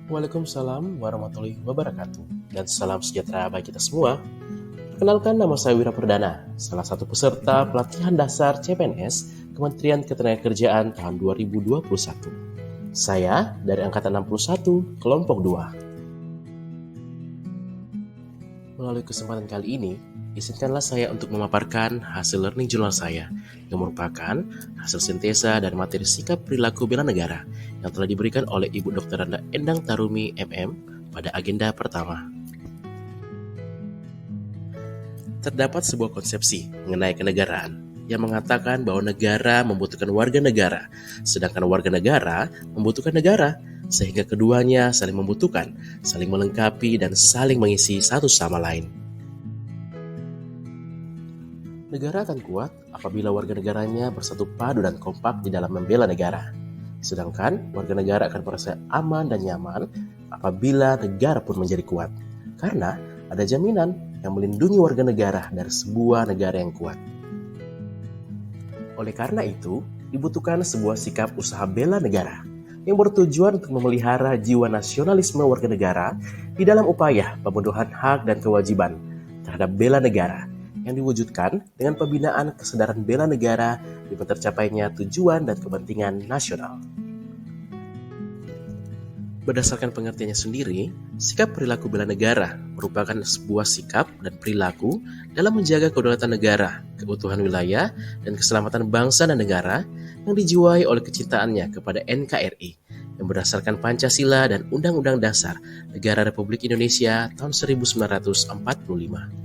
Waalaikumsalam warahmatullahi wabarakatuh dan salam sejahtera bagi kita semua. Perkenalkan, nama saya Wira Perdana, salah satu peserta pelatihan dasar CPNS Kementerian Ketenagakerjaan tahun 2021. Saya dari angkatan 61, kelompok 2. Melalui kesempatan kali ini, izinkanlah saya untuk memaparkan hasil learning journal saya yang merupakan hasil sintesa dari materi sikap perilaku bela negara yang telah diberikan oleh Ibu Dr. Randa Endang Tarumi MM pada agenda pertama. Terdapat sebuah konsepsi mengenai kenegaraan yang mengatakan bahwa negara membutuhkan warga negara, sedangkan warga negara membutuhkan negara, sehingga keduanya saling membutuhkan, saling melengkapi, dan saling mengisi satu sama lain. Negara akan kuat apabila warga negaranya bersatu padu dan kompak di dalam membela negara. Sedangkan warga negara akan merasa aman dan nyaman apabila negara pun menjadi kuat. Karena ada jaminan yang melindungi warga negara dari sebuah negara yang kuat. Oleh karena itu, dibutuhkan sebuah sikap usaha bela negara yang bertujuan untuk memelihara jiwa nasionalisme warga negara di dalam upaya pemenuhan hak dan kewajiban terhadap bela negara yang diwujudkan dengan pembinaan kesadaran bela negara demi tercapainya tujuan dan kepentingan nasional. Berdasarkan pengertiannya sendiri, sikap perilaku bela negara merupakan sebuah sikap dan perilaku dalam menjaga kedaulatan negara, keutuhan wilayah, dan keselamatan bangsa dan negara yang dijiwai oleh kecintaannya kepada NKRI yang berdasarkan Pancasila dan Undang-Undang Dasar Negara Republik Indonesia tahun 1945.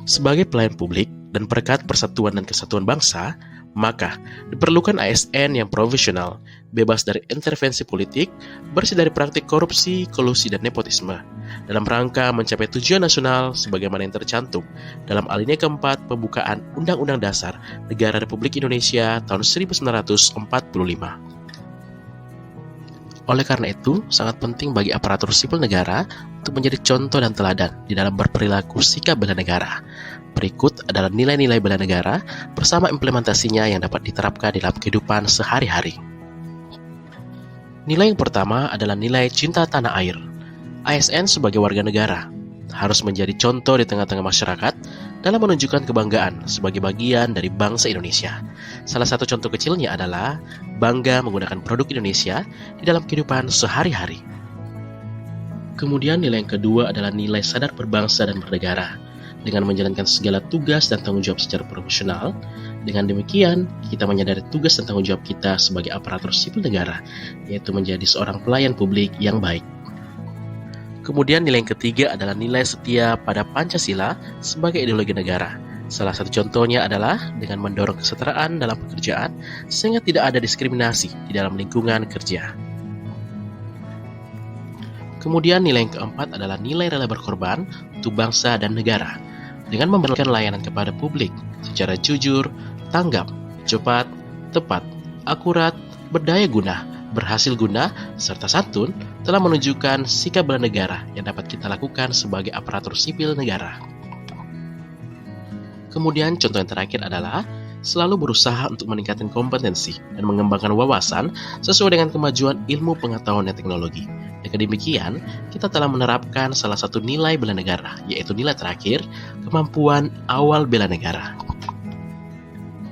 Sebagai pelayan publik dan perekat persatuan dan kesatuan bangsa, maka diperlukan ASN yang profesional, bebas dari intervensi politik, bersih dari praktik korupsi, kolusi, dan nepotisme, dalam rangka mencapai tujuan nasional sebagaimana yang tercantum dalam alinea keempat pembukaan Undang-Undang Dasar Negara Republik Indonesia tahun 1945. Oleh karena itu, sangat penting bagi aparatur sipil negara untuk menjadi contoh dan teladan di dalam berperilaku sikap bela negara. Berikut adalah nilai-nilai bela negara bersama implementasinya yang dapat diterapkan dalam kehidupan sehari-hari. Nilai yang pertama adalah nilai cinta tanah air. ASN sebagai warga negara harus menjadi contoh di tengah-tengah masyarakat dalam menunjukkan kebanggaan sebagai bagian dari bangsa Indonesia. Salah satu contoh kecilnya adalah bangga menggunakan produk Indonesia di dalam kehidupan sehari-hari. Kemudian nilai yang kedua adalah nilai sadar berbangsa dan bernegara. Dengan menjalankan segala tugas dan tanggung jawab secara profesional, dengan demikian kita menyadari tugas dan tanggung jawab kita sebagai aparatur sipil negara, yaitu menjadi seorang pelayan publik yang baik. Kemudian nilai yang ketiga adalah nilai setia pada Pancasila sebagai ideologi negara. Salah satu contohnya adalah dengan mendorong kesetaraan dalam pekerjaan sehingga tidak ada diskriminasi di dalam lingkungan kerja. Kemudian nilai yang keempat adalah nilai rela berkorban untuk bangsa dan negara dengan memberikan layanan kepada publik secara jujur, tanggap, cepat, tepat, akurat, berdaya guna, berhasil guna, serta santun telah menunjukkan sikap bela negara yang dapat kita lakukan sebagai aparatur sipil negara. Kemudian contoh yang terakhir adalah selalu berusaha untuk meningkatkan kompetensi dan mengembangkan wawasan sesuai dengan kemajuan ilmu pengetahuan dan teknologi. Dengan demikian, kita telah menerapkan salah satu nilai bela negara, yaitu nilai terakhir, kemampuan awal bela negara.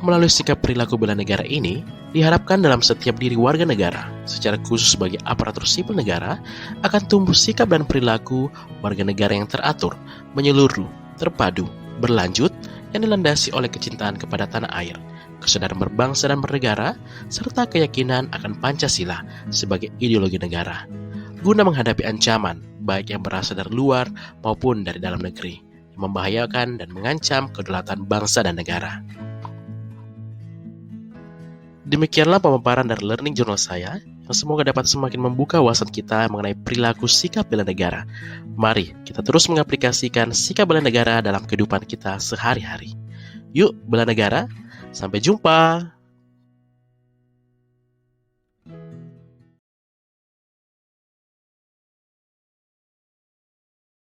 Melalui sikap perilaku bela negara ini, diharapkan dalam setiap diri warga negara, secara khusus sebagai aparatur sipil negara, akan tumbuh sikap dan perilaku warga negara yang teratur, menyeluruh, terpadu, berlanjut, yang dilandasi oleh kecintaan kepada tanah air, kesadaran berbangsa dan bernegara, serta keyakinan akan Pancasila sebagai ideologi negara, guna menghadapi ancaman, baik yang berasal dari luar maupun dari dalam negeri, yang membahayakan dan mengancam kedaulatan bangsa dan negara. Demikianlah pemaparan dari learning journal saya, yang semoga dapat semakin membuka wawasan kita mengenai perilaku sikap bela negara. Mari kita terus mengaplikasikan sikap bela negara dalam kehidupan kita sehari-hari. Yuk bela negara, sampai jumpa!